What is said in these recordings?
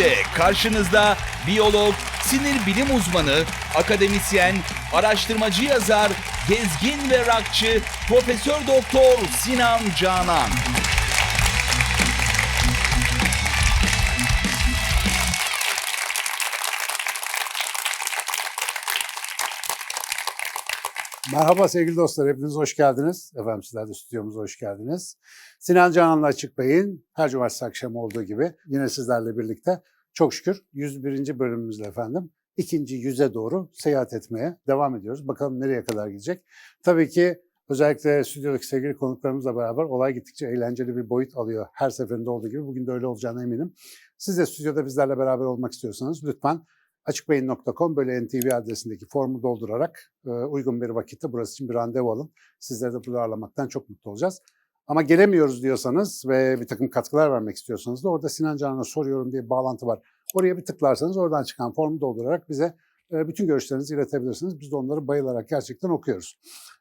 İşte karşınızda biyolog, sinir bilim uzmanı, akademisyen, araştırmacı yazar, gezgin ve rockçı Profesör Doktor Sinan Canan. Merhaba sevgili dostlar, hepiniz hoş geldiniz. Efendim sizler de stüdyomuza hoş geldiniz. Sinan Canan'la Açık Beyin, her cumartesi akşamı olduğu gibi yine sizlerle birlikte çok şükür 101. bölümümüzle efendim ikinci yüze doğru seyahat etmeye devam ediyoruz. Bakalım nereye kadar gidecek. Tabii ki özellikle stüdyodaki sevgili konuklarımızla beraber olay gittikçe eğlenceli bir boyut alıyor. Her seferinde olduğu gibi bugün de öyle olacağına eminim. Siz de stüdyoda bizlerle beraber olmak istiyorsanız lütfen açıkbeyin.com böyle NTV adresindeki formu doldurarak uygun bir vakitte burası için bir randevu alın. Sizleri de burada ağırlamaktan çok mutlu olacağız. Ama gelemiyoruz diyorsanız ve bir takım katkılar vermek istiyorsanız da orada Sinan Canan'a soruyorum diye bir bağlantı var. Oraya bir tıklarsanız oradan çıkan formu doldurarak bize bütün görüşlerinizi iletebilirsiniz. Biz de onları bayılarak gerçekten okuyoruz.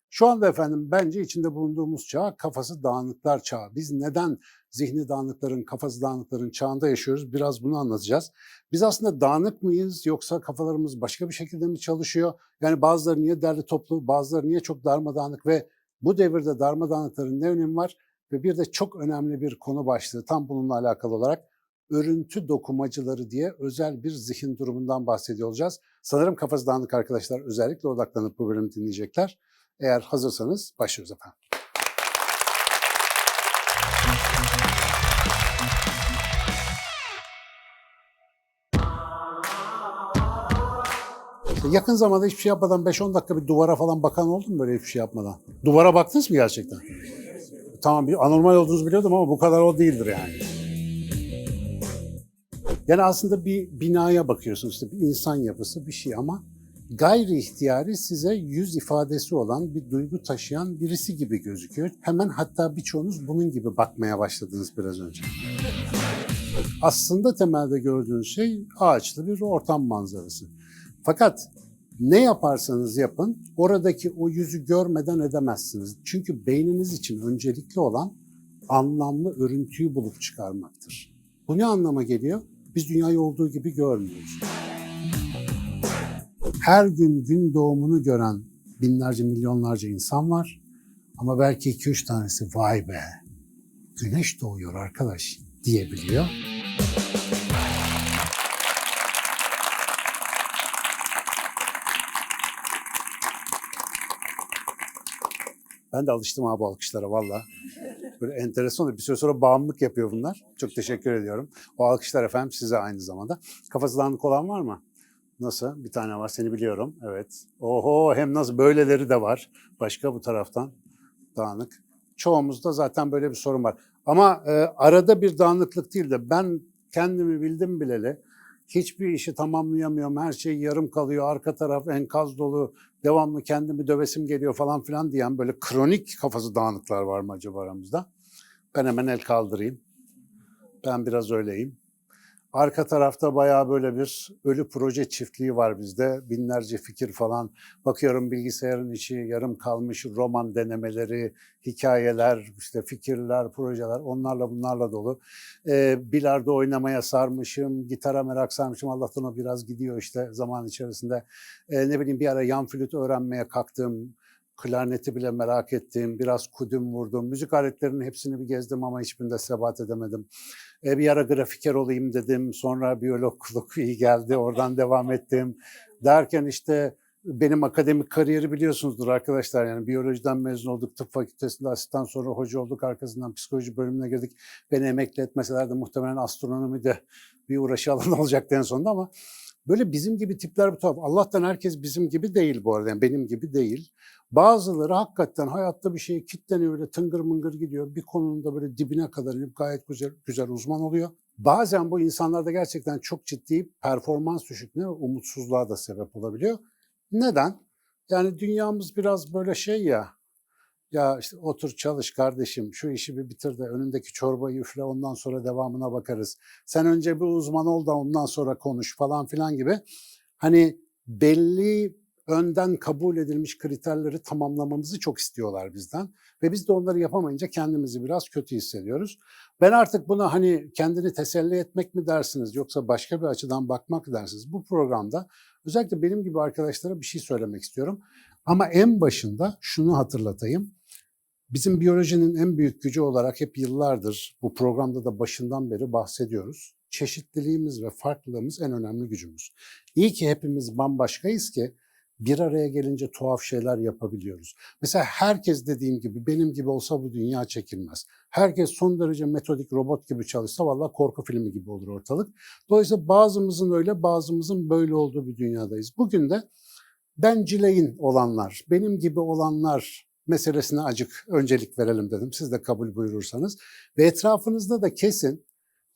Şu anda efendim bence içinde bulunduğumuz çağ kafası dağınıklar çağı. Biz neden zihni dağınıkların, kafası dağınıkların çağında yaşıyoruz? Biraz bunu anlatacağız. Biz aslında dağınık mıyız yoksa kafalarımız başka bir şekilde mi çalışıyor? Yani bazıları niye derli toplu, bazıları niye çok darmadağınık ve bu devirde darmadağınıkların ne önemi var? Ve bir de çok önemli bir konu başlığı tam bununla alakalı olarak örüntü dokumacıları diye özel bir zihin durumundan bahsediyor olacağız. Sanırım kafası dağınık arkadaşlar özellikle odaklanıp bu bölümü dinleyecekler. Eğer hazırsanız başlıyoruz efendim. Yakın zamanda hiçbir şey yapmadan 5-10 dakika bir duvara falan bakan oldu mu böyle hiçbir şey yapmadan? Duvara baktınız mı gerçekten? Tamam, bir anormal olduğunuzu biliyordum ama bu kadar o değildir yani. Yani aslında bir binaya bakıyorsunuz, işte bir insan yapısı bir şey ama gayri ihtiyari size yüz ifadesi olan bir duygu taşıyan birisi gibi gözüküyor. Hemen hatta birçoğunuz bunun gibi bakmaya başladınız biraz önce. Aslında temelde gördüğünüz şey ağaçlı bir ortam manzarası. Fakat ne yaparsanız yapın oradaki o yüzü görmeden edemezsiniz. Çünkü beyniniz için öncelikli olan anlamlı örüntüyü bulup çıkarmaktır. Bu ne anlama geliyor? Biz dünyayı olduğu gibi görmüyoruz. Her gün gün doğumunu gören binlerce, milyonlarca insan var. Ama belki 2-3 tanesi vay be, güneş doğuyor arkadaş diyebiliyor. Ben de alıştım abi alkışlara valla. Böyle enteresan oluyor. Bir süre sonra bağımlılık yapıyor bunlar. Çok teşekkür ediyorum. O alkışlar efendim size aynı zamanda. Kafası dağınık olan var mı? Nasıl? Bir tane var, seni biliyorum. Evet. Oho, hem nasıl böyleleri de var. Başka bu taraftan dağınık. Çoğumuzda zaten böyle bir sorun var. Ama arada bir dağınıklık değil de ben kendimi bildim bileli hiçbir işi tamamlayamıyorum. Her şey yarım kalıyor. Arka taraf enkaz dolu. Devamlı kendimi dövesim geliyor falan filan diyen böyle kronik kafası dağınıklar var mı acaba aramızda? Ben hemen el kaldırayım. Ben biraz öyleyim. Arka tarafta bayağı böyle bir ölü proje çiftliği var bizde. Binlerce fikir falan. Bakıyorum bilgisayarın içi yarım kalmış roman denemeleri, hikayeler, işte fikirler, projeler onlarla bunlarla dolu. Bilardo oynamaya sarmışım, gitara merak sarmışım. Allah'tan o biraz gidiyor işte zaman içerisinde. Ne bileyim bir ara yan flüt öğrenmeye kalktım. Klarneti bile merak ettim. Biraz kudüm vurdum. Müzik aletlerinin hepsini bir gezdim ama hiçbirinde sebat edemedim. Bir ara grafiker olayım dedim. Sonra biyologluk iyi geldi. Oradan devam ettim. Derken işte benim akademik kariyeri biliyorsunuzdur arkadaşlar. Yani biyolojiden mezun olduk. Tıp fakültesinde asistan sonra hoca olduk. Arkasından psikoloji bölümüne girdik. Beni emekli etmeseler de muhtemelen astronomi de bir uğraşı alanı olacaktı en sonunda ama böyle bizim gibi tipler bu tabii. Allah'tan herkes bizim gibi değil bu arada. Yani benim gibi değil. Bazıları hakikaten hayatta bir şeye kitleniyor, böyle tıngır mıngır gidiyor. Bir konunun da böyle dibine kadar inip gayet güzel uzman oluyor. Bazen bu insanlarda gerçekten çok ciddi performans düşüklüğüne ve umutsuzluğa da sebep olabiliyor. Neden? Yani dünyamız biraz böyle şey ya işte otur çalış kardeşim, şu işi bir bitir de önündeki çorbayı üfle ondan sonra devamına bakarız. Sen önce bir uzman ol da ondan sonra konuş falan filan gibi. Hani belli önden kabul edilmiş kriterleri tamamlamamızı çok istiyorlar bizden. Ve biz de onları yapamayınca kendimizi biraz kötü hissediyoruz. Ben artık buna hani kendini teselli etmek mi dersiniz yoksa başka bir açıdan bakmak mı dersiniz? Bu programda özellikle benim gibi arkadaşlara bir şey söylemek istiyorum. Ama en başında şunu hatırlatayım. Bizim biyolojinin en büyük gücü olarak hep yıllardır bu programda da başından beri bahsediyoruz. Çeşitliliğimiz ve farklılığımız en önemli gücümüz. İyi ki hepimiz bambaşkayız ki bir araya gelince tuhaf şeyler yapabiliyoruz. Mesela herkes dediğim gibi benim gibi olsa bu dünya çekilmez. Herkes son derece metodik robot gibi çalışsa vallahi korku filmi gibi olur ortalık. Dolayısıyla bazımızın öyle bazımızın böyle olduğu bir dünyadayız. Bugün de bencileyin olanlar, benim gibi olanlar meselesine acık öncelik verelim dedim. Siz de kabul buyurursanız. Ve etrafınızda da kesin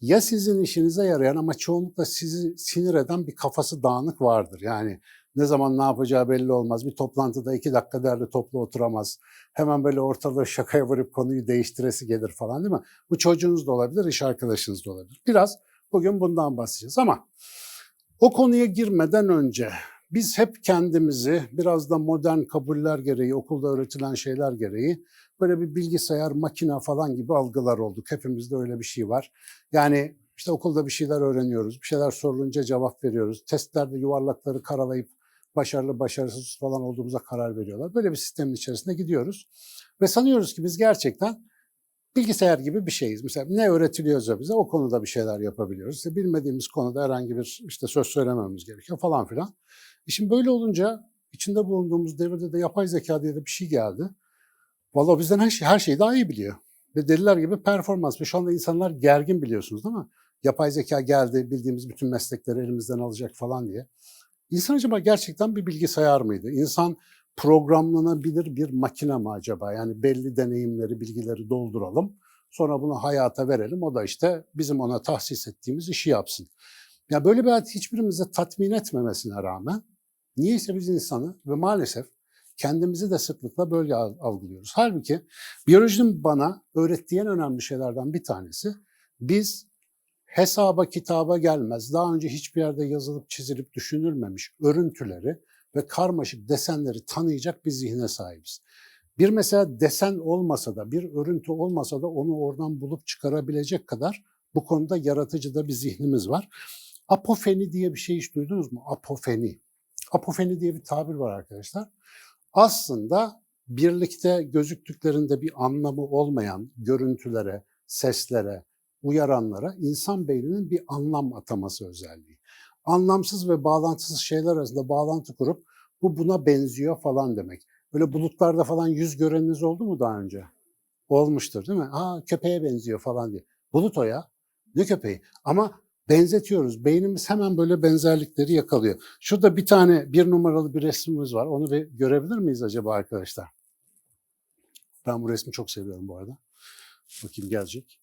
ya sizin işinize yarayan ama çoğunlukla sizi sinir eden bir kafası dağınık vardır. Yani ne zaman ne yapacağı belli olmaz. Bir toplantıda 2 dakika derli toplu oturamaz. Hemen böyle ortalığı şakaya vurup konuyu değiştiresi gelir falan değil mi? Bu çocuğunuz da olabilir, iş arkadaşınız da olabilir. Biraz bugün bundan bahsedeceğiz ama o konuya girmeden önce biz hep kendimizi biraz da modern kabuller gereği, okulda öğretilen şeyler gereği böyle bir bilgisayar, makine falan gibi algılar olduk. Hepimizde öyle bir şey var. Yani işte okulda bir şeyler öğreniyoruz, bir şeyler sorulunca cevap veriyoruz. Testlerde yuvarlakları karalayıp başarılı, başarısız falan olduğumuza karar veriyorlar. Böyle bir sistemin içerisinde gidiyoruz. Ve sanıyoruz ki biz gerçekten bilgisayar gibi bir şeyiz. Mesela ne öğretiliyorsa bize o konuda bir şeyler yapabiliyoruz. İşte bilmediğimiz konuda herhangi bir söz söylememiz gerekiyor falan filan. Şimdi böyle olunca içinde bulunduğumuz devirde de yapay zeka diye de bir şey geldi. Vallahi bizden her şeyi daha iyi biliyor. Ve deliler gibi performans. Ve şu anda insanlar gergin biliyorsunuz değil mi? Yapay zeka geldi, bildiğimiz bütün meslekleri elimizden alacak falan diye. İnsan acaba gerçekten bir bilgisayar mıydı? İnsan programlanabilir bir makine mi acaba? Yani belli deneyimleri, bilgileri dolduralım. Sonra bunu hayata verelim. O da işte bizim ona tahsis ettiğimiz işi yapsın. Ya böyle bir hayat hiçbirimizi tatmin etmemesine rağmen niyeyse biz insanı ve maalesef kendimizi de sıklıkla böyle algılıyoruz. Halbuki biyolojinin bana öğrettiği en önemli şeylerden bir tanesi biz hesaba kitaba gelmez, daha önce hiçbir yerde yazılıp çizilip düşünülmemiş örüntüleri ve karmaşık desenleri tanıyacak bir zihne sahibiz. Bir mesela desen olmasa da, bir örüntü olmasa da onu oradan bulup çıkarabilecek kadar bu konuda yaratıcı da bir zihnimiz var. Apofeni diye bir şey hiç duydunuz mu? Apofeni. Apofeni diye bir tabir var arkadaşlar. Aslında birlikte gözüktüklerinde bir anlamı olmayan görüntülere, seslere, uyaranlara insan beyninin bir anlam ataması özelliği. Anlamsız ve bağlantısız şeyler arasında bağlantı kurup bu buna benziyor falan demek. Böyle bulutlarda falan yüz göreniniz oldu mu daha önce? Olmuştur değil mi? Köpeğe benziyor falan diye. Bulut o ya. Ne köpeği? Ama benzetiyoruz. Beynimiz hemen böyle benzerlikleri yakalıyor. Şurada bir tane 1 numaralı bir resmimiz var. Onu bir görebilir miyiz acaba arkadaşlar? Ben bu resmi çok seviyorum bu arada. Bakayım gelecek.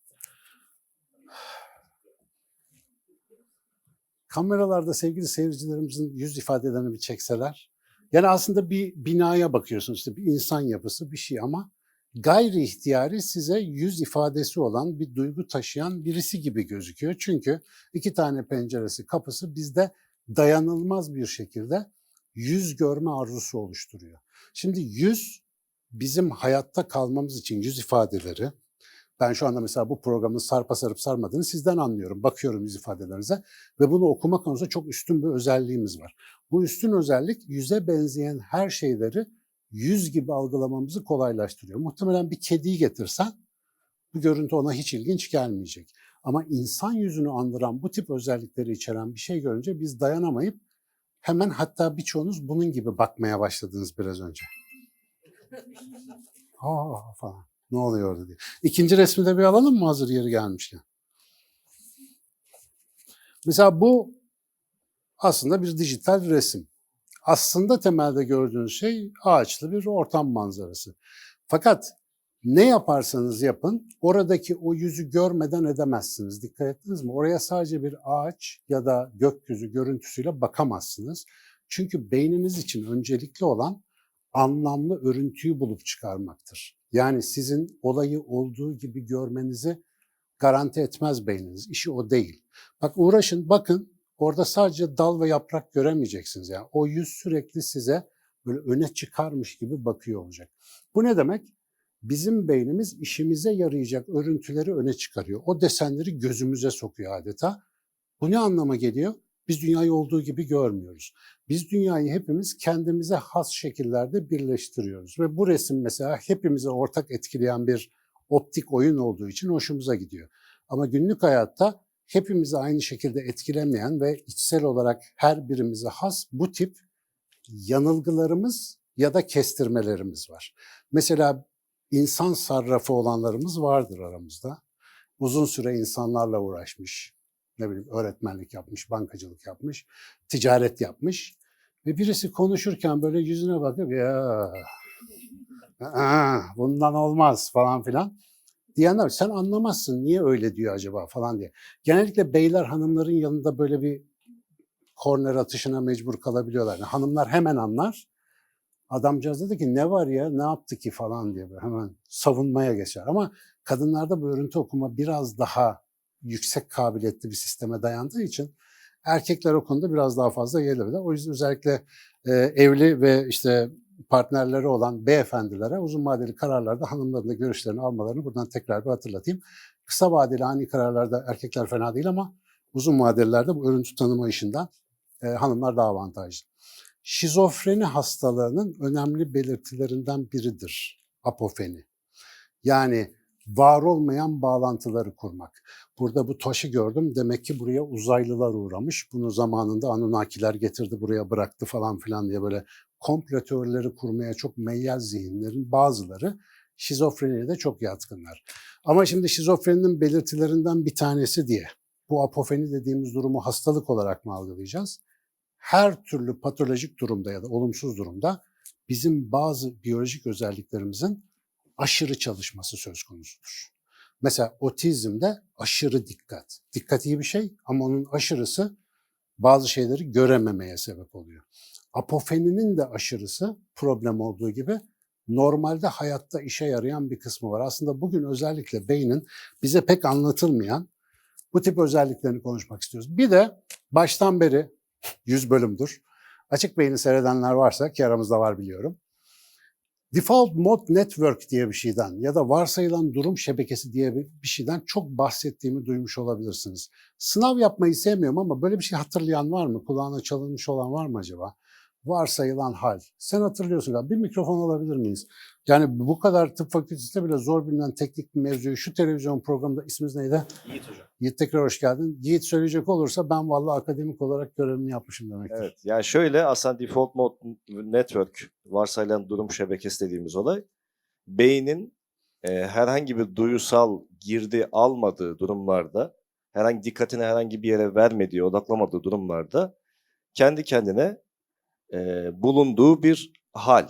Kameralarda sevgili seyircilerimizin yüz ifadelerini bir çekseler. Yani aslında bir binaya bakıyorsunuz, işte bir insan yapısı bir şey ama gayri ihtiyari size yüz ifadesi olan bir duygu taşıyan birisi gibi gözüküyor. Çünkü 2 tane penceresi, kapısı bizde dayanılmaz bir şekilde yüz görme arzusu oluşturuyor. Şimdi yüz bizim hayatta kalmamız için yüz ifadeleri, ben şu anda mesela bu programın sarpa sarıp sarmadığını sizden anlıyorum. Bakıyorum yüz ifadelerinize ve bunu okuma konusunda çok üstün bir özelliğimiz var. Bu üstün özellik yüze benzeyen her şeyleri yüz gibi algılamamızı kolaylaştırıyor. Muhtemelen bir kediyi getirsen bu görüntü ona hiç ilginç gelmeyecek. Ama insan yüzünü andıran bu tip özellikleri içeren bir şey görünce biz dayanamayıp hemen hatta birçoğunuz bunun gibi bakmaya başladınız biraz önce. Falan. Ne oluyor orada diye. İkinci resmi de bir alalım mı hazır yeri gelmişken? Mesela bu aslında bir dijital resim. Aslında temelde gördüğünüz şey ağaçlı bir ortam manzarası. Fakat ne yaparsanız yapın oradaki o yüzü görmeden edemezsiniz. Dikkat ettiniz mi? Oraya sadece bir ağaç ya da gökyüzü görüntüsüyle bakamazsınız. Çünkü beyniniz için öncelikli olan anlamlı örüntüyü bulup çıkarmaktır. Yani sizin olayı olduğu gibi görmenizi garanti etmez beyniniz. İşi o değil. Bak uğraşın, bakın orada sadece dal ve yaprak göremeyeceksiniz. Yani o yüz sürekli size böyle öne çıkarmış gibi bakıyor olacak. Bu ne demek? Bizim beynimiz işimize yarayacak örüntüleri öne çıkarıyor. O desenleri gözümüze sokuyor adeta. Bu ne anlama geliyor? Biz dünyayı olduğu gibi görmüyoruz. Biz dünyayı hepimiz kendimize has şekillerde birleştiriyoruz. Ve bu resim mesela hepimize ortak etkileyen bir optik oyun olduğu için hoşumuza gidiyor. Ama günlük hayatta hepimizi aynı şekilde etkilemeyen ve içsel olarak her birimize has bu tip yanılgılarımız ya da kestirmelerimiz var. Mesela insan sarrafı olanlarımız vardır aramızda. Uzun süre insanlarla uğraşmış, ne bileyim öğretmenlik yapmış, bankacılık yapmış, ticaret yapmış. Ve birisi konuşurken böyle yüzüne bakıp ya bundan olmaz falan filan diyenler sen anlamazsın niye öyle diyor acaba falan diye. Genellikle beyler hanımların yanında böyle bir korner atışına mecbur kalabiliyorlar. Yani hanımlar hemen anlar. Adamcağız dedi ki ne var ya ne yaptı ki falan diye böyle hemen savunmaya geçer. Ama kadınlarda bu örüntü okuma biraz daha yüksek kabiliyetli bir sisteme dayandığı için erkekler o konuda biraz daha fazla yerler. O yüzden özellikle evli ve işte partnerleri olan beyefendilere uzun vadeli kararlarda hanımların da görüşlerini almalarını buradan tekrar bir hatırlatayım. Kısa vadeli ani kararlarda erkekler fena değil ama uzun vadelilerde bu örüntü tanıma işinden hanımlar daha avantajlı. Şizofreni hastalığının önemli belirtilerinden biridir apofeni. Yani var olmayan bağlantıları kurmak. Burada bu taşı gördüm, demek ki buraya uzaylılar uğramış. Bunu zamanında Anunnakiler getirdi, buraya bıraktı falan filan diye böyle komplo teorileri kurmaya çok meyyal zihinlerin bazıları şizofreniye de çok yatkınlar. Ama şimdi şizofreninin belirtilerinden bir tanesi diye bu apofeni dediğimiz durumu hastalık olarak mı algılayacağız? Her türlü patolojik durumda ya da olumsuz durumda bizim bazı biyolojik özelliklerimizin aşırı çalışması söz konusudur. Mesela otizmde aşırı dikkat. Dikkat iyi bir şey ama onun aşırısı bazı şeyleri görememeye sebep oluyor. Apofeninin de aşırısı problem olduğu gibi normalde hayatta işe yarayan bir kısmı var. Aslında bugün özellikle beynin bize pek anlatılmayan bu tip özelliklerini konuşmak istiyoruz. Bir de baştan beri 100 bölümdür. Açık Beyin'i seyredenler varsa ki aramızda var biliyorum. Default Mode Network diye bir şeyden ya da varsayılan durum şebekesi diye bir şeyden çok bahsettiğimi duymuş olabilirsiniz. Sınav yapmayı sevmiyorum ama böyle bir şey hatırlayan var mı? Kulağına çalınmış olan var mı acaba? Varsayılan hal. Sen hatırlıyorsun galiba. Bir mikrofon alabilir miyiz? Yani bu kadar tıp fakültesinde bile zor bilinen teknik bir mevzuyu şu televizyon programında isminiz neydi? Yiğit Hocam. Yiğit tekrar hoş geldin. Yiğit söyleyecek olursa ben vallahi akademik olarak görevimi yapmışım demektir. Evet. Yani şöyle aslında Default Mode Network varsayılan durum şebekesi dediğimiz olay beynin herhangi bir duyusal girdi almadığı durumlarda dikkatini herhangi bir yere vermediği, odaklamadığı durumlarda kendi kendine bulunduğu bir hal.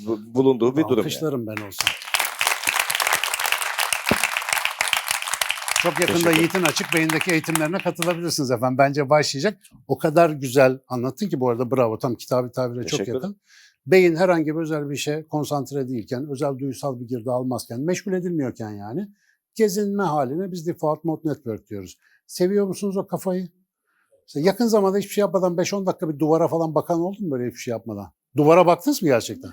Bulunduğu bir durum yani. Alkışlarım ben olsam. Çok yakında Teşekkür Yiğit'in Açık Beyin'deki eğitimlerine katılabilirsiniz efendim. Bence başlayacak. O kadar güzel anlattın ki bu arada bravo. Tam kitabı tabire çok Teşekkür yakın. Beyin herhangi bir özel bir işe konsantre değilken, özel duysal bir girdi almazken, meşgul edilmiyorken yani gezinme haline biz Default Mode Network diyoruz. Seviyor musunuz o kafayı? İşte yakın zamanda hiçbir şey yapmadan 5-10 dakika bir duvara falan bakan oldu mu böyle hiçbir şey yapmadan? Duvara baktınız mı gerçekten?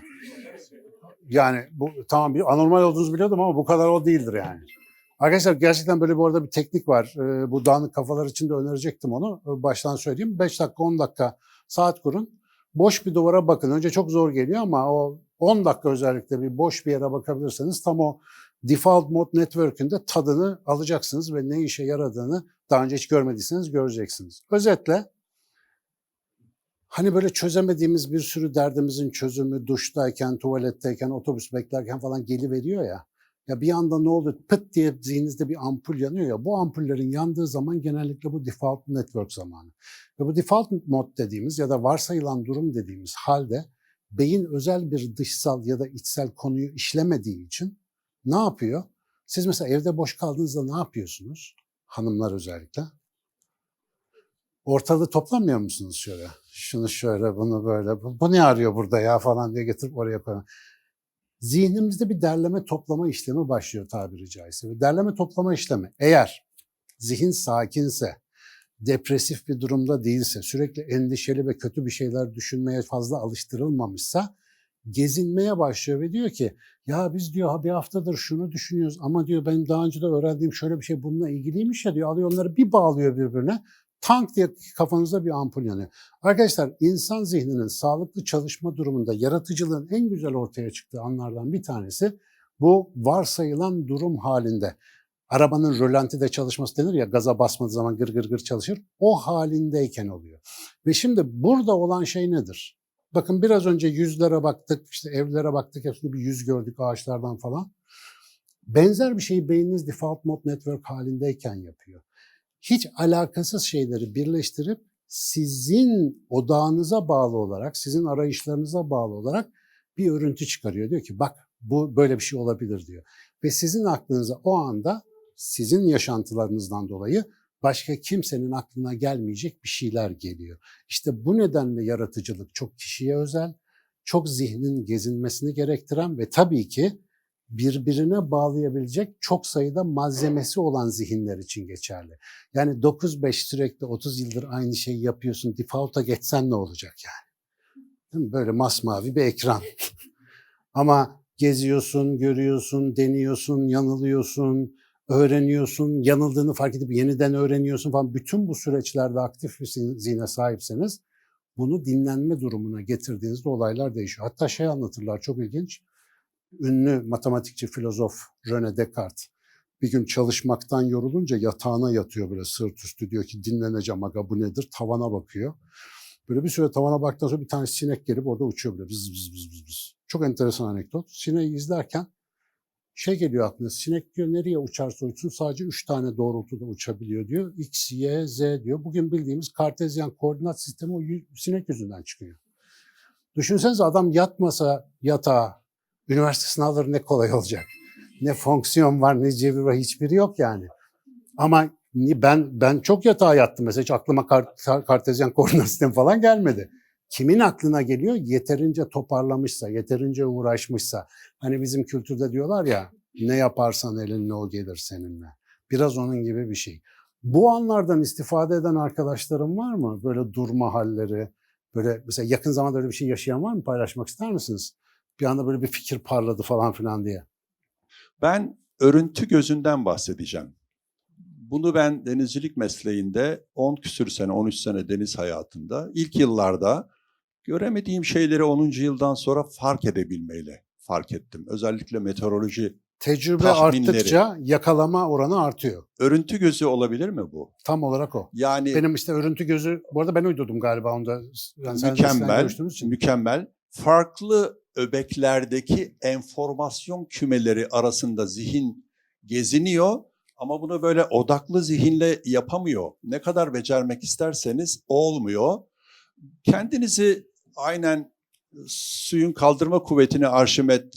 Yani bu tamam bir anormal olduğunuzu biliyordum ama bu kadar o değildir yani. Arkadaşlar gerçekten böyle bu arada bir teknik var. Bu dağınık kafalar için de önerecektim onu. Baştan söyleyeyim. 5 dakika 10 dakika saat kurun. Boş bir duvara bakın. Önce çok zor geliyor ama o 10 dakika özellikle bir boş bir yere bakabilirseniz tam o Default Mode Network'ün de tadını alacaksınız ve ne işe yaradığını daha önce hiç görmediyseniz göreceksiniz. Özetle hani böyle çözemediğimiz bir sürü derdimizin çözümü duştayken, tuvaletteyken, otobüs beklerken falan geliveriyor ya. Ya bir anda ne oldu? Pıt diye zihninizde bir ampul yanıyor ya. Bu ampullerin yandığı zaman genellikle bu default network zamanı. Ve bu default mode dediğimiz ya da varsayılan durum dediğimiz halde beyin özel bir dışsal ya da içsel konuyu işlemediği için ne yapıyor? Siz mesela evde boş kaldığınızda ne yapıyorsunuz? Hanımlar özellikle. Ortalığı toplamıyor musunuz şöyle? Şunu şöyle, bunu böyle. Bu ne arıyor burada ya falan diye getirip oraya koyuyor. Zihnimizde bir derleme toplama işlemi başlıyor tabiri caizse. Ve derleme toplama işlemi eğer zihin sakinse depresif bir durumda değilse, sürekli endişeli ve kötü bir şeyler düşünmeye fazla alıştırılmamışsa gezinmeye başlıyor ve diyor ki ya biz diyor bir haftadır şunu düşünüyoruz ama diyor benim daha önce de öğrendiğim şöyle bir şey bununla ilgiliymiş ya diyor, alıyor onları bir bağlıyor birbirine, tank diye kafanızda bir ampul yanıyor. Arkadaşlar, insan zihninin sağlıklı çalışma durumunda yaratıcılığın en güzel ortaya çıktığı anlardan bir tanesi bu varsayılan durum halinde. Arabanın rölantide çalışması denir ya, gaza basmadığı zaman gır gır gır çalışır. O halindeyken oluyor. Ve şimdi burada olan şey nedir? Bakın biraz önce yüzlere baktık, işte evlere baktık, hepsinde bir yüz gördük ağaçlardan falan. Benzer bir şeyi beyniniz default mode network halindeyken yapıyor. Hiç alakasız şeyleri birleştirip sizin odağınıza bağlı olarak, sizin arayışlarınıza bağlı olarak bir örüntü çıkarıyor. Diyor ki bak bu böyle bir şey olabilir diyor. Ve sizin aklınıza o anda sizin yaşantılarınızdan dolayı başka kimsenin aklına gelmeyecek bir şeyler geliyor. İşte bu nedenle yaratıcılık çok kişiye özel, çok zihnin gezinmesini gerektiren ve tabii ki birbirine bağlayabilecek çok sayıda malzemesi olan zihinler için geçerli. Yani 9-5 sürekli 30 yıldır aynı şeyi yapıyorsun, default'a geçsen ne olacak yani? Değil mi? Böyle masmavi bir ekran. Ama geziyorsun, görüyorsun, deniyorsun, yanılıyorsun, öğreniyorsun, yanıldığını fark edip yeniden öğreniyorsun falan. Bütün bu süreçlerde aktif bir zihne sahipseniz bunu dinlenme durumuna getirdiğinizde olaylar değişiyor. Hatta şey anlatırlar, çok ilginç. Ünlü matematikçi, filozof René Descartes bir gün çalışmaktan yorulunca yatağına yatıyor böyle sırt üstü, diyor ki dinleneceğim aga bu nedir? Tavana bakıyor. Böyle bir süre tavana baktıktan sonra bir tane sinek gelip orada uçuyor böyle bız bız bız bız bız. Çok enteresan anekdot. Sineği izlerken şey geliyor aklına, sinek diyor nereye uçarsa uçsun sadece 3 tane doğrultuda uçabiliyor diyor. X, Y, Z diyor. Bugün bildiğimiz Kartezyen koordinat sistemi o sinek yüzünden çıkıyor. Düşünsenize adam yatmasa yatağa, üniversite sınavları ne kolay olacak. Ne fonksiyon var, ne cebir var, hiçbiri yok yani. Ama ben çok yatağa yattım mesela, hiç aklıma Kartezyen koordinat sistemi falan gelmedi. Kimin aklına geliyor? Yeterince toparlamışsa, yeterince uğraşmışsa. Hani bizim kültürde diyorlar ya, ne yaparsan elinle o gelir seninle. Biraz onun gibi bir şey. Bu anlardan istifade eden arkadaşlarım var mı? Böyle durma halleri, böyle mesela yakın zamanda öyle bir şey yaşayan var mı? Paylaşmak ister misiniz? Bir anda böyle bir fikir parladı falan filan diye. Ben örüntü gözünden bahsedeceğim. Bunu ben denizcilik mesleğinde 10 küsür sene, 13 sene deniz hayatında ilk yıllarda göremediğim şeyleri 10. yıldan sonra fark edebilmeyle fark ettim. Özellikle meteoroloji Tecrübe tahminleri. arttıkça yakalama oranı artıyor. Örüntü gözü olabilir mi bu? Tam olarak o. Yani Benim işte örüntü gözü, bu arada ben uydurdum galiba onda. Yani sen görüştüğümüz için. mükemmel. Farklı öbeklerdeki enformasyon kümeleri arasında zihin geziniyor ama bunu böyle odaklı zihinle yapamıyor. Ne kadar becermek isterseniz olmuyor. Kendinizi aynen suyun kaldırma kuvvetini Arşimet,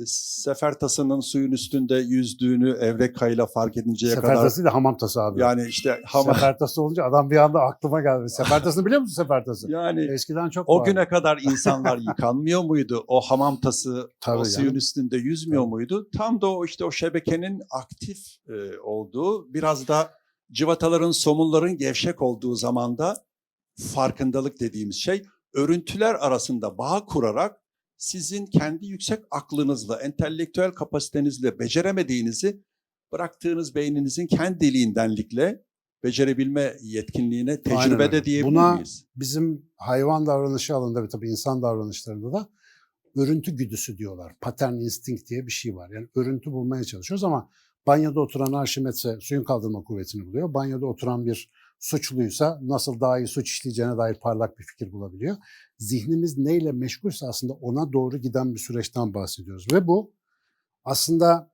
sefer tasının suyun üstünde yüzdüğünü Evreka'yla fark edinceye Sefer kadar. tası da hamam tası abi. Yani işte Sefer tası olunca adam bir anda aklıma geldi. Sefer tasını biliyor musun sefer tası? yani Eskiden çok o vardı. güne kadar insanlar yıkanmıyor muydu? O hamam tası Tabii o suyun canım. üstünde yüzmüyor Tabii. muydu? Tam da o işte o şebekenin aktif olduğu, biraz da cıvataların, somunların gevşek olduğu zamanda farkındalık dediğimiz şey, örüntüler arasında bağ kurarak sizin kendi yüksek aklınızla, entelektüel kapasitenizle beceremediğinizi bıraktığınız beyninizin kendiliğindenlikle becerebilme yetkinliğine Aynen tecrübede öyle. diyebilir Buna miyiz? bizim hayvan davranışı alanında ve tabii insan davranışlarında da örüntü güdüsü diyorlar. Pattern instinct diye bir şey var. Yani örüntü bulmaya çalışıyoruz ama banyoda oturan Arşimet'se suyun kaldırma kuvvetini buluyor. Banyoda oturan bir suçluysa nasıl daha iyi suç işleyeceğine dair parlak bir fikir bulabiliyor. Zihnimiz neyle meşgulse aslında ona doğru giden bir süreçten bahsediyoruz. Ve bu aslında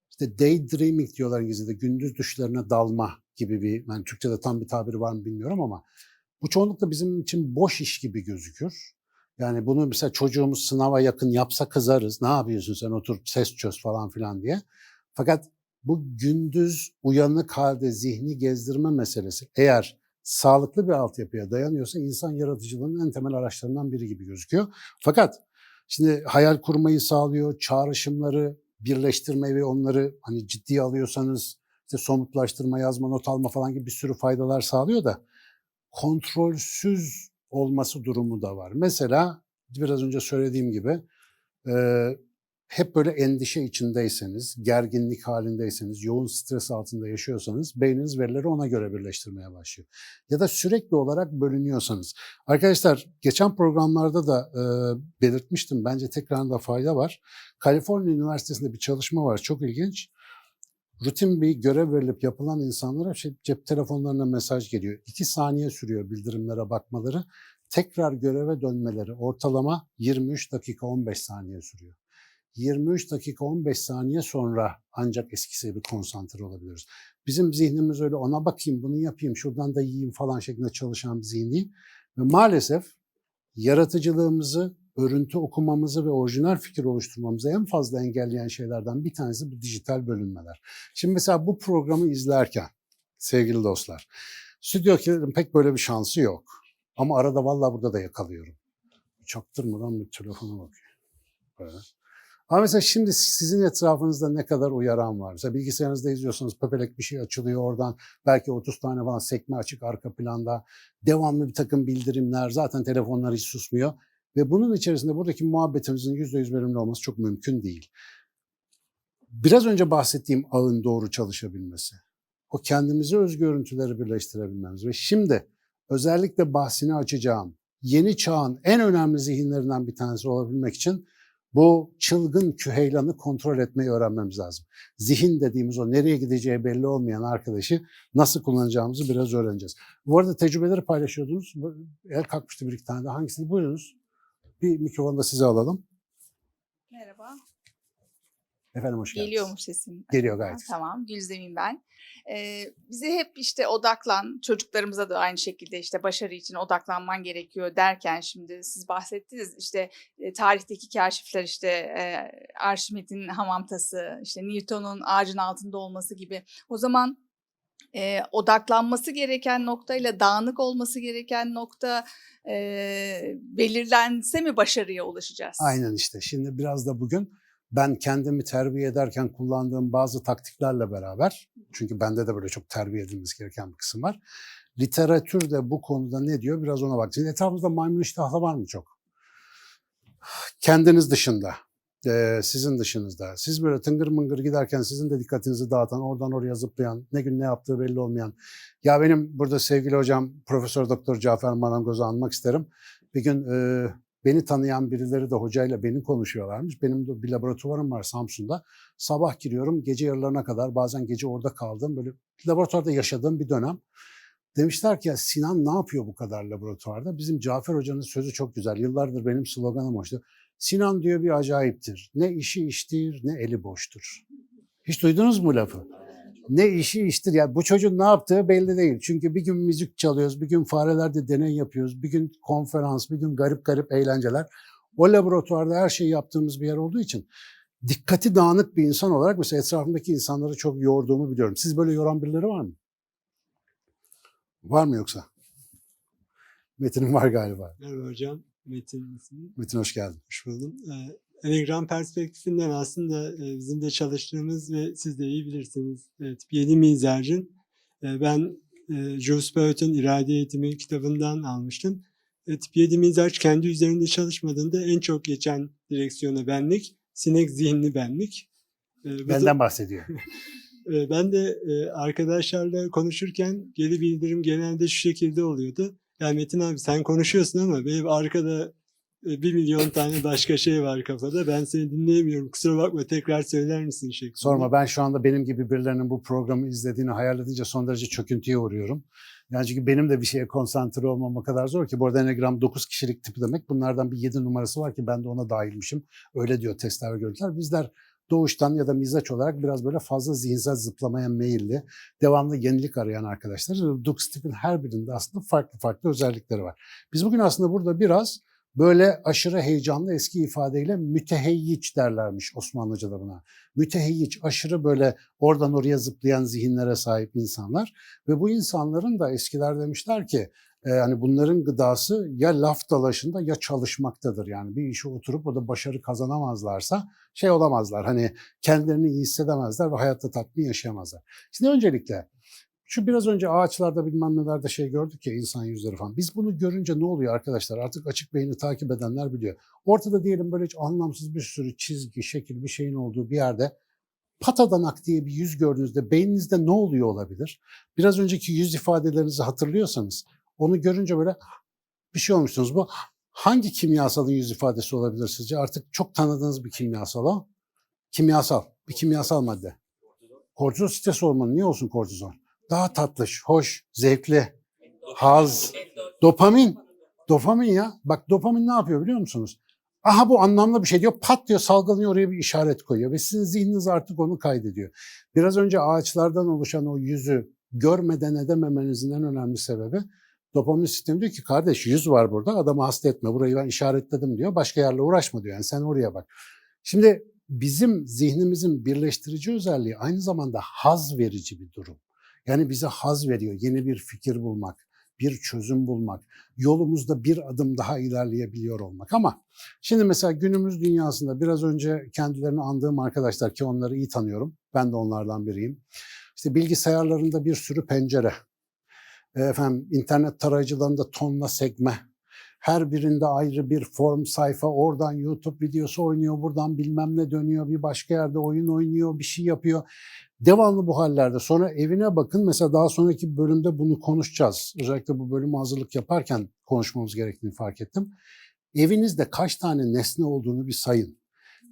işte daydreaming diyorlar İngilizce'de, gündüz düşlerine dalma gibi bir, yani Türkçe'de tam bir tabiri var mı bilmiyorum ama bu çoğunlukla bizim için boş iş gibi gözükür. Yani bunu mesela çocuğumuz sınava yakın yapsa kızarız. Ne yapıyorsun sen, otur ses çöz falan filan diye. Fakat bu gündüz uyanık halde zihni gezdirme meselesi eğer sağlıklı bir altyapıya dayanıyorsa insan yaratıcılığının en temel araçlarından biri gibi gözüküyor. Fakat şimdi hayal kurmayı sağlıyor, çağrışımları birleştirmeyi ve onları hani ciddiye alıyorsanız işte somutlaştırma, yazma, not alma falan gibi bir sürü faydalar sağlıyor da kontrolsüz olması durumu da var. Mesela biraz önce söylediğim gibi hep böyle endişe içindeyseniz, gerginlik halindeyseniz, yoğun stres altında yaşıyorsanız beyniniz verileri ona göre birleştirmeye başlıyor. Ya da sürekli olarak bölünüyorsanız. Arkadaşlar geçen programlarda da belirtmiştim. Bence tekrarında fayda var. Kaliforniya Üniversitesi'nde bir çalışma var. Çok ilginç. Rutin bir görev verilip yapılan insanlara cep telefonlarına mesaj geliyor. 2 saniye sürüyor bildirimlere bakmaları. Tekrar göreve dönmeleri ortalama 23 dakika 15 saniye sürüyor. 23 dakika 15 saniye sonra ancak eskisi gibi konsantre olabiliyoruz. Bizim zihnimiz öyle ona bakayım, bunu yapayım, şuradan da yiyeyim falan şeklinde çalışan bir zihin değil. Ve maalesef yaratıcılığımızı, örüntü okumamızı ve orijinal fikir oluşturmamızı en fazla engelleyen şeylerden bir tanesi bu dijital bölünmeler. Şimdi mesela bu programı izlerken sevgili dostlar, stüdyokilerin pek böyle bir şansı yok. Ama arada vallahi burada da yakalıyorum. Çaktırmadan bir telefona bakıyor. Böyle. Ama mesela şimdi sizin etrafınızda ne kadar uyaran var? Mesela bilgisayarınızda izliyorsanız pöpelek bir şey açılıyor oradan. Belki 30 tane falan sekme açık arka planda. Devamlı bir takım bildirimler. Zaten telefonlar hiç susmuyor. Ve bunun içerisinde buradaki muhabbetimizin %100 verimli olması çok mümkün değil. Biraz önce bahsettiğim ağın doğru çalışabilmesi. O kendimize özgü görüntüleri birleştirebilmemiz. Ve şimdi özellikle bahsini açacağım yeni çağın en önemli zihinlerinden bir tanesi olabilmek için bu çılgın küheylanı kontrol etmeyi öğrenmemiz lazım. Zihin dediğimiz o nereye gideceği belli olmayan arkadaşı nasıl kullanacağımızı biraz öğreneceğiz. Bu arada tecrübeleri paylaşıyordunuz. El kalkmıştı bir iki tane de. Hangisini? Buyurunuz. Bir mikrofonu da size alalım. Merhaba. Efendim hoş geldiniz. Geliyor mu sesim? Geliyor gayet. Tamam, Gülzem'im ben. Bize hep işte odaklan, çocuklarımıza da aynı şekilde işte başarı için odaklanman gerekiyor derken şimdi siz bahsettiniz işte tarihteki kaşifler işte Arşimet'in hamamtası, işte Newton'un ağacın altında olması gibi. O zaman odaklanması gereken noktayla dağınık olması gereken nokta belirlense mi başarıya ulaşacağız? Aynen işte. Şimdi biraz da bugün ben kendimi terbiye ederken kullandığım bazı taktiklerle beraber, çünkü bende de böyle çok terbiye edilmesi gereken bir kısım var. Literatür de bu konuda ne diyor biraz ona bak. Şimdi etrafımızda maymun iştahlı var mı çok? Kendiniz dışında, sizin dışınızda. Siz böyle tıngır mıngır giderken sizin de dikkatinizi dağıtan, oradan oraya zıplayan, ne gün ne yaptığı belli olmayan. Ya benim burada sevgili hocam Profesör Doktor Cafer Marangoz'u anmak isterim. Bir gün beni tanıyan birileri de hocayla beni konuşuyorlarmış. Benim de bir laboratuvarım var Samsun'da. Sabah giriyorum gece yarılarına kadar bazen gece orada kaldım. Böyle laboratuvarda yaşadığım bir dönem. Demişler ki ya Sinan ne yapıyor bu kadar laboratuvarda? Bizim Cafer Hoca'nın sözü çok güzel. Yıllardır benim sloganım oydu. Sinan diyor bir acayiptir. Ne işi iştir ne eli boştur. Hiç duydunuz mu lafı? Ne işi iştir. Yani bu çocuğun ne yaptığı belli değil. Çünkü bir gün müzik çalıyoruz, bir gün farelerde deney yapıyoruz, bir gün konferans, bir gün garip garip eğlenceler. O laboratuvarda her şeyi yaptığımız bir yer olduğu için dikkati dağınık bir insan olarak mesela etrafımdaki insanları çok yorduğumu biliyorum. Siz böyle yoran birileri var mı? Var mı yoksa? Metin'in var galiba. Merhaba hocam, Metin ismim. Metin hoş geldin. Hoş buldum. Enneagram perspektifinden aslında bizim de çalıştığımız ve siz de iyi bilirsiniz tip 7 mizacın ben Jules Perot'un İrade Eğitimi kitabından almıştım. Tip 7 mizaç kendi üzerinde çalışmadığında en çok geçen direksiyona benlik, sinek zihinli benlik. Benden bahsediyor. Ben de arkadaşlarla konuşurken geri bildirim genelde şu şekilde oluyordu. Ya Metin abi sen konuşuyorsun ama benim arkada 1 milyon tane başka şey var kafada. Ben seni dinleyemiyorum. Kusura bakma tekrar söyler misin şeklinde. Sorma ben şu anda benim gibi birilerinin bu programı izlediğini hayal edince son derece çöküntüye uğruyorum. Yani çünkü benim de bir şeye konsantre olmam o kadar zor ki. Bu arada Enneagram 9 kişilik tipi demek. Bunlardan bir 7 numarası var ki ben de ona dahilmişim. Öyle diyor testler ve görüntüler. Bizler doğuştan ya da mizaç olarak biraz böyle fazla zihinsel zıplamaya meyilli, devamlı yenilik arayan arkadaşlar. 9 tipin her birinde aslında farklı farklı özellikleri var. Biz bugün aslında burada biraz böyle aşırı heyecanlı eski ifadeyle müteheyyiç derlermiş Osmanlıca'da buna. Müteheyyiç, aşırı böyle oradan oraya zıplayan zihinlere sahip insanlar. Ve bu insanların da eskiler demişler ki Hani bunların gıdası ya laf dalaşında ya çalışmaktadır. Yani bir işe oturup o da başarı kazanamazlarsa şey olamazlar. Hani kendilerini iyi hissedemezler ve hayatta tatmin yaşayamazlar. Şimdi öncelikle şu biraz önce ağaçlarda bilmem nelerde şey gördük ya, insan yüzleri falan. Biz bunu görünce ne oluyor arkadaşlar? Artık açık beyni takip edenler biliyor. Ortada diyelim böyle hiç anlamsız bir sürü çizgi, şekil bir şeyin olduğu bir yerde patadanak diye bir yüz gördüğünüzde beyninizde ne oluyor olabilir? Biraz önceki yüz ifadelerinizi hatırlıyorsanız onu görünce böyle bir şey olmuşsunuz. Bu hangi kimyasalın yüz ifadesi olabilir sizce? Artık çok tanıdığınız bir kimyasal o. Kimyasal. Bir kimyasal madde. Kortizol, stres hormonu. Niye olsun kortizol? Daha tatlış, hoş, zevkli, haz, dopamin. Dopamin ya. Bak dopamin ne yapıyor biliyor musunuz? Aha bu anlamlı bir şey diyor. Pat diyor, salgılanıyor, oraya bir işaret koyuyor. Ve sizin zihniniz artık onu kaydediyor. Biraz önce ağaçlardan oluşan o yüzü görmeden edememenizin en önemli sebebi dopamin sistemi diyor ki kardeş yüz var burada, adamı hasta etme, burayı ben işaretledim diyor. Başka yerle uğraşma diyor. Yani sen oraya bak. Şimdi bizim zihnimizin birleştirici özelliği aynı zamanda haz verici bir durum. Yani bize haz veriyor yeni bir fikir bulmak, bir çözüm bulmak, yolumuzda bir adım daha ilerleyebiliyor olmak. Ama şimdi mesela günümüz dünyasında biraz önce kendilerini andığım arkadaşlar ki onları iyi tanıyorum, ben de onlardan biriyim. İşte bilgisayarlarında bir sürü pencere, efendim internet tarayıcılarında tonla sekme, her birinde ayrı bir form sayfa, oradan YouTube videosu oynuyor, buradan bilmem ne dönüyor, bir başka yerde oyun oynuyor, bir şey yapıyor. Devamlı bu hallerde. Sonra evine bakın, mesela daha sonraki bölümde bunu konuşacağız. Özellikle bu bölümü hazırlık yaparken konuşmamız gerektiğini fark ettim. Evinizde kaç tane nesne olduğunu bir sayın.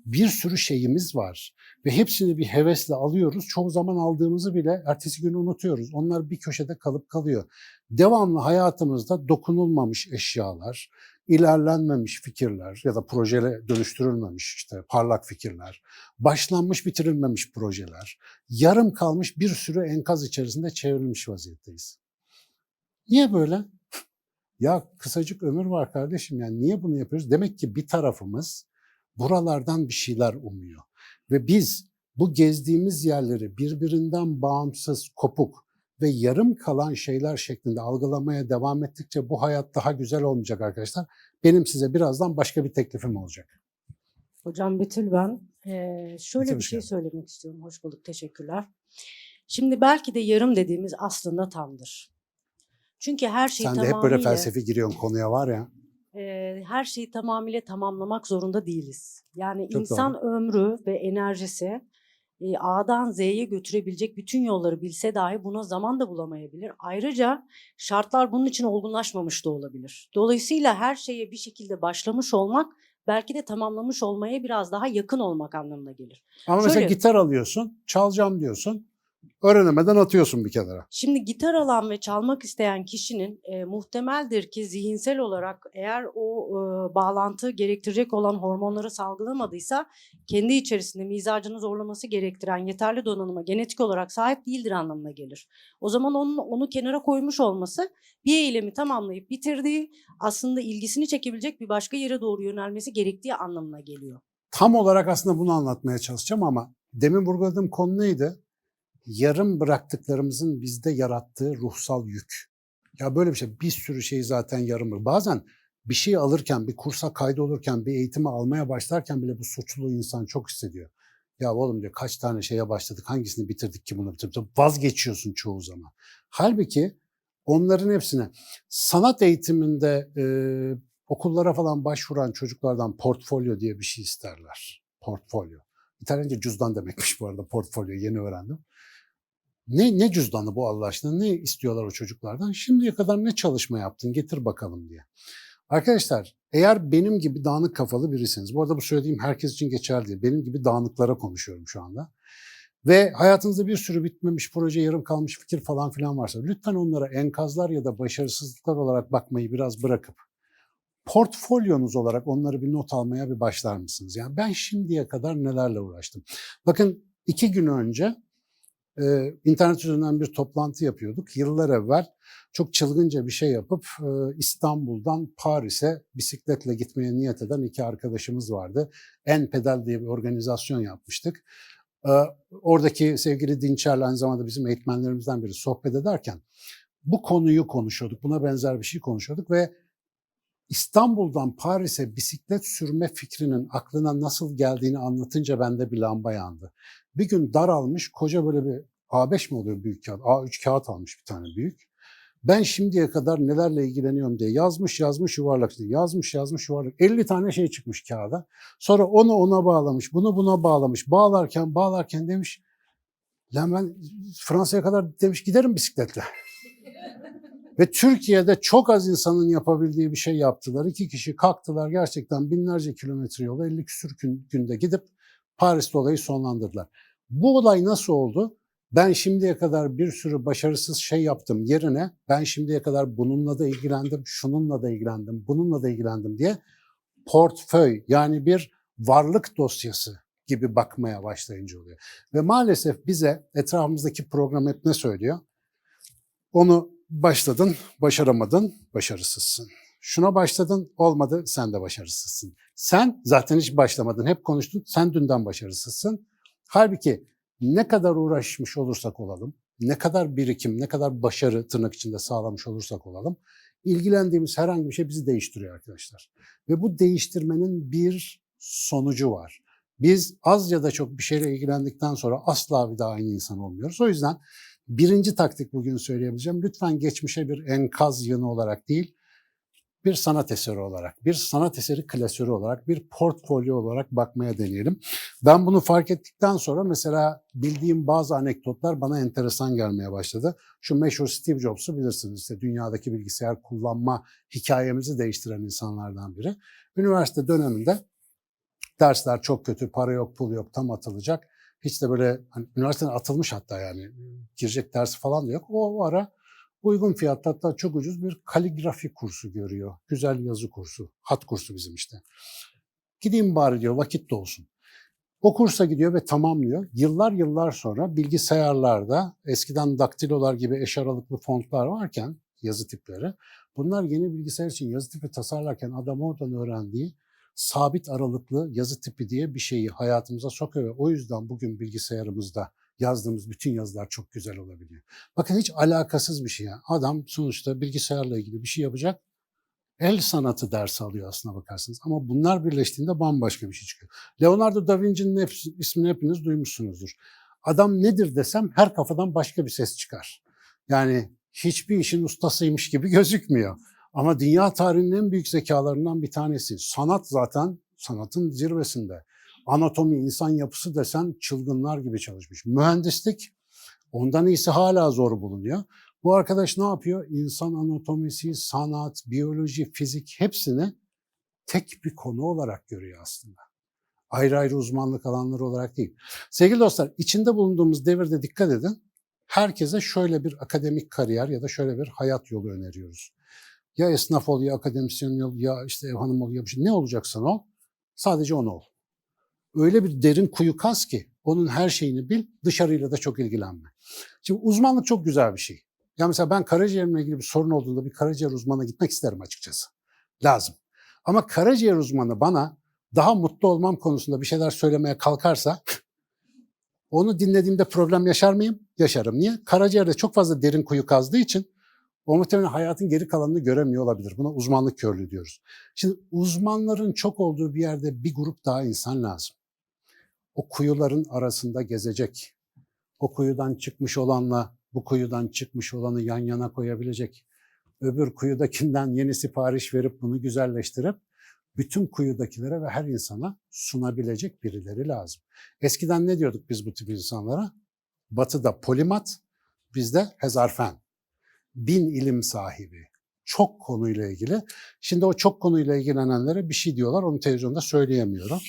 Bir sürü şeyimiz var ve hepsini bir hevesle alıyoruz. Çoğu zaman aldığımızı bile ertesi gün unutuyoruz. Onlar bir köşede kalıp kalıyor. Devamlı hayatımızda dokunulmamış eşyalar, ilerlenmemiş fikirler ya da projeye dönüştürülmemiş işte parlak fikirler, başlanmış bitirilmemiş projeler, yarım kalmış bir sürü enkaz içerisinde çevrilmiş vaziyetteyiz. Niye böyle? Ya kısacık ömür var kardeşim, yani niye bunu yapıyoruz? Demek ki bir tarafımız buralardan bir şeyler umuyor. Ve biz bu gezdiğimiz yerleri birbirinden bağımsız, kopuk ve yarım kalan şeyler şeklinde algılamaya devam ettikçe bu hayat daha güzel olmayacak arkadaşlar. Benim size birazdan başka bir teklifim olacak. Hocam Betül ben. Şöyle Betül, bir hoş şey geldin. söylemek istiyorum. Hoş bulduk, teşekkürler. Şimdi belki de yarım dediğimiz aslında tamdır. Çünkü her şeyi Sen de hep böyle tamamıyla, felsefi giriyorsun konuya var ya. her şeyi tamamıyla tamamlamak zorunda değiliz. Yani Çok insan ömrü ve enerjisi A'dan Z'ye götürebilecek bütün yolları bilse dahi buna zaman da bulamayabilir. Ayrıca şartlar bunun için olgunlaşmamış da olabilir. Dolayısıyla her şeye bir şekilde başlamış olmak belki de tamamlamış olmaya biraz daha yakın olmak anlamına gelir. Ama mesela Şöyle- gitar alıyorsun, çalacağım diyorsun. Öğrenemeden atıyorsun bir kenara. Şimdi gitar alan ve çalmak isteyen kişinin muhtemeldir ki zihinsel olarak eğer o bağlantı gerektirecek olan hormonları salgılamadıysa kendi içerisinde mizacını zorlaması gerektiren yeterli donanıma genetik olarak sahip değildir anlamına gelir. O zaman onu kenara koymuş olması bir eylemi tamamlayıp bitirdiği, aslında ilgisini çekebilecek bir başka yere doğru yönelmesi gerektiği anlamına geliyor. Tam olarak aslında bunu anlatmaya çalışacağım ama demin vurguladığım konu neydi? Yarım bıraktıklarımızın bizde yarattığı ruhsal yük. Ya böyle bir şey, bir sürü şey zaten yarım. Bazen bir şey alırken, bir kursa kaydolurken, bir eğitimi almaya başlarken bile bu suçluluğu insan çok hissediyor. Ya oğlum diyor, kaç tane şeye başladık, hangisini bitirdik ki bunu bitirdik? Vazgeçiyorsun çoğu zaman. Halbuki onların hepsine sanat eğitiminde okullara falan başvuran çocuklardan portfolyo diye bir şey isterler. Portfolyo. İtalyanca cüzdan demekmiş bu arada, portfolyo, yeni öğrendim. Ne cüzdanı bu Allah aşkına? Ne istiyorlar o çocuklardan? Şimdiye kadar ne çalışma yaptın? Getir bakalım diye. Arkadaşlar, eğer benim gibi dağınık kafalı birisiniz, bu arada bu söylediğim herkes için geçerli değil. Benim gibi dağınıklara konuşuyorum şu anda. Ve hayatınızda bir sürü bitmemiş proje, yarım kalmış fikir falan filan varsa lütfen onlara enkazlar ya da başarısızlıklar olarak bakmayı biraz bırakıp portfolyonuz olarak onları bir not almaya bir başlar mısınız? Yani ben şimdiye kadar nelerle uğraştım? Bakın 2 gün önce internet üzerinden bir toplantı yapıyorduk. Yıllar evvel çok çılgınca bir şey yapıp İstanbul'dan Paris'e bisikletle gitmeye niyet eden 2 arkadaşımız vardı. Enpedal diye bir organizasyon yapmıştık. Oradaki sevgili Dinçer'le aynı zamanda bizim eğitmenlerimizden biri sohbet ederken bu konuyu konuşuyorduk. Buna benzer bir şey konuşuyorduk ve İstanbul'dan Paris'e bisiklet sürme fikrinin aklına nasıl geldiğini anlatınca bende bir lamba yandı. Bir gün daralmış, koca böyle bir A5 mi oluyor büyük kağıt? A3 kağıt almış bir tane büyük. Ben şimdiye kadar nelerle ilgileniyorum diye yazmış yuvarlak diye yazmış yuvarlak. 50 tane şey çıkmış kağıda. Sonra onu ona bağlamış, bunu buna bağlamış. Bağlarken demiş, lan ben Fransa'ya kadar demiş giderim bisikletle. Ve Türkiye'de çok az insanın yapabildiği bir şey yaptılar. 2 kişi kalktılar gerçekten binlerce kilometre yolu 50 küsur günde gidip Paris'te olayı sonlandırdılar. Bu olay nasıl oldu? Ben şimdiye kadar bir sürü başarısız şey yaptım yerine ben şimdiye kadar bununla da ilgilendim, şununla da ilgilendim, bununla da ilgilendim diye portföy yani bir varlık dosyası gibi bakmaya başlayınca oluyor. Ve maalesef bize etrafımızdaki program hep ne söylüyor? Onu başladın, başaramadın, başarısızsın. Şuna başladın, olmadı, sen de başarısızsın. Sen zaten hiç başlamadın, hep konuştun, sen dünden başarısızsın. Halbuki ne kadar uğraşmış olursak olalım, ne kadar birikim, ne kadar başarı tırnak içinde sağlamış olursak olalım, ilgilendiğimiz herhangi bir şey bizi değiştiriyor arkadaşlar. Ve bu değiştirmenin bir sonucu var. Biz az ya da çok bir şeyle ilgilendikten sonra asla bir daha aynı insan olmuyoruz. O yüzden birinci taktik bugün söyleyebileceğim. Lütfen geçmişe bir enkaz yığını olarak değil, bir sanat eseri olarak, bir sanat eseri klasörü olarak, bir portfolyo olarak bakmaya deneyelim. Ben bunu fark ettikten sonra mesela bildiğim bazı anekdotlar bana enteresan gelmeye başladı. Şu meşhur Steve Jobs'u bilirsiniz. İşte dünyadaki bilgisayar kullanma hikayemizi değiştiren insanlardan biri. Üniversite döneminde dersler çok kötü, para yok, pul yok, tam atılacak. Hiç de böyle hani üniversiteden atılmış hatta yani girecek dersi falan da yok. O ara uygun fiyatta hatta çok ucuz bir kaligrafi kursu görüyor. Güzel yazı kursu, hat kursu bizim işte. Gideyim bari diyor vakit de olsun. O kursa gidiyor ve tamamlıyor. Yıllar sonra bilgisayarlarda eskiden daktilolar gibi eş aralıklı fontlar varken yazı tipleri bunlar yeni bilgisayar için yazı tipi tasarlarken adam oradan öğrendiği sabit aralıklı yazı tipi diye bir şeyi hayatımıza sokuyor ve o yüzden bugün bilgisayarımızda yazdığımız bütün yazılar çok güzel olabiliyor. Bakın hiç alakasız bir şey. Yani. Adam sonuçta bilgisayarla ilgili bir şey yapacak. El sanatı dersi alıyor aslına bakarsınız. Ama bunlar birleştiğinde bambaşka bir şey çıkıyor. Leonardo da Vinci'nin ismini hepiniz duymuşsunuzdur. Adam nedir desem her kafadan başka bir ses çıkar. Yani hiçbir işin ustasıymış gibi gözükmüyor. Ama dünya tarihinin en büyük zekalarından bir tanesi. Sanat zaten sanatın zirvesinde. Anatomi, insan yapısı desen çılgınlar gibi çalışmış. Mühendislik ondan iyisi hala zor bulunuyor. Bu arkadaş ne yapıyor? İnsan anatomisi, sanat, biyoloji, fizik hepsini tek bir konu olarak görüyor aslında. Ayrı ayrı uzmanlık alanları olarak değil. Sevgili dostlar, içinde bulunduğumuz devirde dikkat edin. Herkese şöyle bir akademik kariyer ya da şöyle bir hayat yolu öneriyoruz. Ya esnaf ol, ya akademisyen ol, ya işte ev hanım ol, ya bir şey. Ne olacaksan ol, sadece onu ol. Öyle bir derin kuyu kaz ki onun her şeyini bil, dışarıyla da çok ilgilenme. Şimdi uzmanlık çok güzel bir şey. Ya mesela ben karaciğerimle ilgili bir sorun olduğunda bir karaciğer uzmanına gitmek isterim açıkçası. Lazım. Ama karaciğer uzmanı bana daha mutlu olmam konusunda bir şeyler söylemeye kalkarsa onu dinlediğimde problem yaşar mıyım? Yaşarım. Niye? Karaciğerde çok fazla derin kuyu kazdığı için o muhtemelen hayatın geri kalanını göremiyor olabilir. Buna uzmanlık körlüğü diyoruz. Şimdi uzmanların çok olduğu bir yerde bir grup daha insan lazım. O kuyuların arasında gezecek. O kuyudan çıkmış olanla bu kuyudan çıkmış olanı yan yana koyabilecek. Öbür kuyudakinden yeni sipariş verip bunu güzelleştirip bütün kuyudakilere ve her insana sunabilecek birileri lazım. Eskiden ne diyorduk biz bu tip insanlara? Batı'da polimat, bizde hezarfen. 1000 ilim sahibi. Çok konuyla ilgili. Şimdi o çok konuyla ilgilenenlere bir şey diyorlar, onu televizyonda söyleyemiyorum.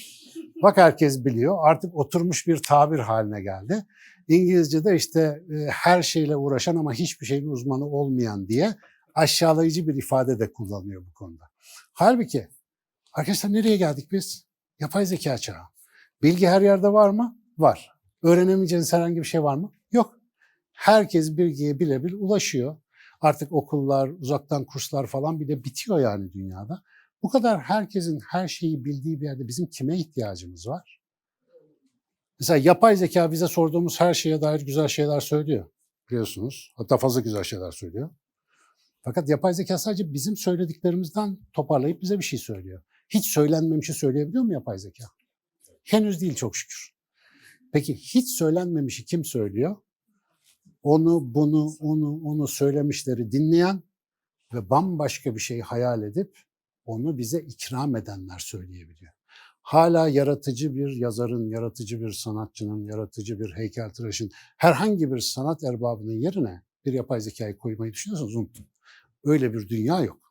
Bak herkes biliyor, artık oturmuş bir tabir haline geldi. İngilizce'de işte her şeyle uğraşan ama hiçbir şeyin uzmanı olmayan diye aşağılayıcı bir ifade de kullanıyor bu konuda. Halbuki arkadaşlar nereye geldik biz? Yapay zeka çağı. Bilgi her yerde var mı? Var. Öğrenemeyeceğiniz herhangi bir şey var mı? Yok. Herkes bilgiye bilebil ulaşıyor. Artık okullar, uzaktan kurslar falan bile bitiyor yani dünyada. Bu kadar herkesin her şeyi bildiği bir yerde bizim kime ihtiyacımız var? Mesela yapay zeka bize sorduğumuz her şeye dair güzel şeyler söylüyor. biliyorsunuz. Hatta fazla güzel şeyler söylüyor. Fakat yapay zeka sadece bizim söylediklerimizden toparlayıp bize bir şey söylüyor. Hiç söylenmemişi söyleyebiliyor mu yapay zeka? Henüz değil çok şükür. Peki hiç söylenmemişi kim söylüyor? Onu, bunu, onu söylemişleri dinleyen ve bambaşka bir şey hayal edip onu bize ikram edenler söyleyebiliyor. Hala yaratıcı bir yazarın, yaratıcı bir sanatçının, yaratıcı bir heykeltıraşın, herhangi bir sanat erbabının yerine bir yapay zekayı koymayı düşünüyorsanız unutun. Öyle bir dünya yok.